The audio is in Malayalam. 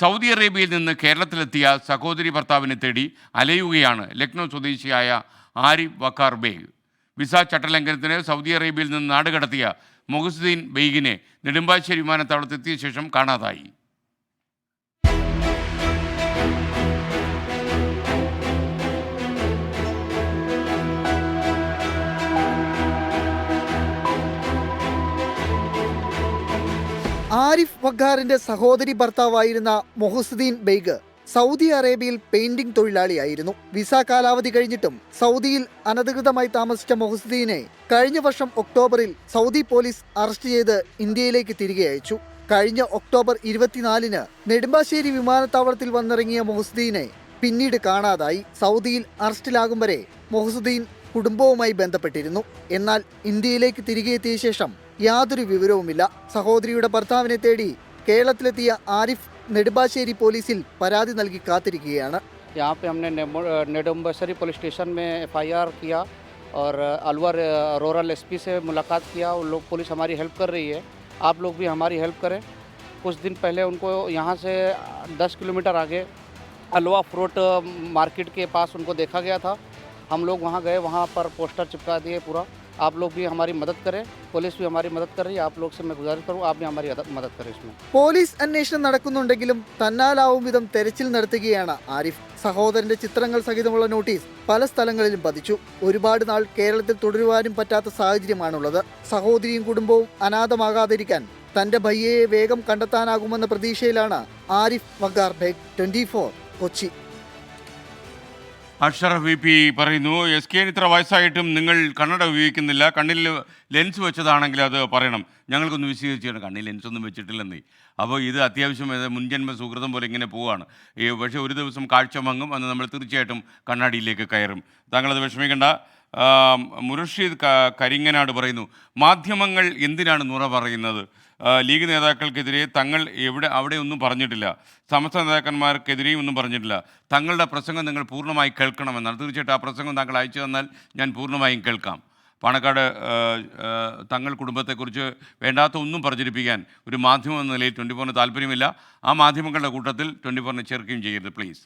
സൗദി അറേബ്യയിൽ നിന്ന് കേരളത്തിലെത്തിയ സഹോദരി ഭർത്താവിനെ തേടി അലയുകയാണ് ലക്നൗ സ്വദേശിയായ ആരിഫ് വക്കാർ ബേഗ്. വിസ ചട്ടലംഘനത്തിന് സൗദി അറേബ്യയിൽ നിന്ന് നാടുകടത്തിയ മൊഹസുദ്ദീൻ ബെയ്ഗിനെ നെടുമ്പാശ്ശേരി വിമാനത്താവളത്തെത്തിയ ശേഷം കാണാതായി. ആരിഫ് വഖാറിന്റെ സഹോദരി ഭർത്താവായിരുന്ന മൊഹസുദ്ദീൻ ബെയ്ഗ് സൗദി അറേബ്യയിൽ പെയിന്റിംഗ് തൊഴിലാളിയായിരുന്നു. വിസ കാലാവധി കഴിഞ്ഞിട്ടും സൗദിയിൽ അനധികൃതമായി താമസിച്ച മൊഹസുദ്ദീനെ കഴിഞ്ഞ വർഷം ഒക്ടോബറിൽ സൗദി പോലീസ് അറസ്റ്റ് ചെയ്ത് ഇന്ത്യയിലേക്ക് തിരികെ അയച്ചു. കഴിഞ്ഞ ഒക്ടോബർ 24-ന് നെടുമ്പാശ്ശേരി വിമാനത്താവളത്തിൽ വന്നിറങ്ങിയ മൊഹസുദ്ദീനെ പിന്നീട് കാണാതായി. സൗദിയിൽ അറസ്റ്റിലാകും വരെ മൊഹസുദ്ദീൻ കുടുംബവുമായി ബന്ധപ്പെട്ടിരുന്നു. എന്നാൽ ഇന്ത്യയിലേക്ക് തിരികെ എത്തിയ ശേഷം യാതൊരു വിവരവുമില്ല. സഹോദരിയുടെ ഭർത്താവിനെ തേടി കേരളത്തിലെത്തിയ ആരിഫ് നെടുമ്പാശ്ശേരി പോലീസിൽ പരാതി നൽകി കാത്തിരിക്കുകയാണ്. यहाँ पे हमने नेडुम्बश्शेरी पुलिस स्टेशन में FIR किया और अलवर रूरल SP से मुलाकात किया. वो लोग पुलिस हमारी हेल्प कर रही है, आप लोग भी हमारी हेल्प करें. कुछ दिन पहले उनको यहाँ से 10 किलोमीटर आगे अलवा फ्रूट मार्केट के पास उनको देखा गया था. हम लोग वहाँ गए, वहाँ पर पोस्टर चिपका दिए पूरा. आप लोग भी हमारी मदद करें, पुलिस भी हमारी मदद कर रही है. आप लोग से मैं गुजारिश करूँ, आप भी हमारी मदद करें इसमें. പോലീസ് അന്വേഷണം നടക്കുന്നുണ്ടെങ്കിലും തന്നാലാവും വിധം തെരച്ചിൽ നടത്തുകയാണ് ആരിഫ്. സഹോദരന്റെ ചിത്രങ്ങൾ സഹിതമുള്ള നോട്ടീസ് പല സ്ഥലങ്ങളിലും പതിച്ചു. ഒരുപാട് നാൾ കേരളത്തിൽ തുടരുവാനും പറ്റാത്ത സാഹചര്യമാണുള്ളത്. സഹോദരിയും കുടുംബവും അനാഥമാകാതിരിക്കാൻ തന്റെ ഭയ്യയെ വേഗം കണ്ടെത്താനാകുമെന്ന പ്രതീക്ഷയിലാണ് ആരിഫ് വഖാർ ബേഗ്. 24 കൊച്ചി. അഷ്റഫ് VP പറയുന്നു, SK ഇത്ര വയസ്സായിട്ടും നിങ്ങൾ കണ്ണട ഉപയോഗിക്കുന്നില്ല, കണ്ണിൽ ലെൻസ് വെച്ചതാണെങ്കിൽ അത് പറയണം, ഞങ്ങൾക്കൊന്ന് വിശദീകരിച്ചാണ്. കണ്ണിൽ ലെൻസൊന്നും വെച്ചിട്ടില്ലെന്നേ. അപ്പോൾ ഇത് അത്യാവശ്യം മുൻജന്മ സുഹൃതം പോലെ ഇങ്ങനെ പോവുകയാണ്. പക്ഷേ ഒരു ദിവസം കാഴ്ച മങ്ങും, അന്ന് നമ്മൾ തീർച്ചയായിട്ടും കണ്ണാടിയിലേക്ക് കയറും. താങ്കളത് വിഷമിക്കേണ്ട. മുർഷിദ് കരിങ്ങനാട് പറയുന്നു, മാധ്യമങ്ങൾ എന്തിനാണ് നുണ പറയുന്നത്? ലീഗ് നേതാക്കൾക്കെതിരെ തങ്ങൾ അവിടെ ഒന്നും പറഞ്ഞിട്ടില്ല, സമസ്ത നേതാക്കന്മാർക്കെതിരെയും ഒന്നും പറഞ്ഞിട്ടില്ല. തങ്ങളുടെ പ്രസംഗം നിങ്ങൾ പൂർണ്ണമായി കേൾക്കണമെന്നാണ്. തീർച്ചയായിട്ടും ആ പ്രസംഗം താങ്കൾ അയച്ചു തന്നാൽ ഞാൻ പൂർണ്ണമായും കേൾക്കാം. പാണക്കാട് തങ്ങൾ കുടുംബത്തെക്കുറിച്ച് വേണ്ടാത്ത ഒന്നും പ്രചരിപ്പിക്കാൻ ഒരു മാധ്യമം എന്ന നിലയിൽ 24-ന് താല്പര്യമില്ല. ആ മാധ്യമങ്ങളുടെ കൂട്ടത്തിൽ 24-നെ ചേർക്കുകയും ചെയ്യരുത് പ്ലീസ്.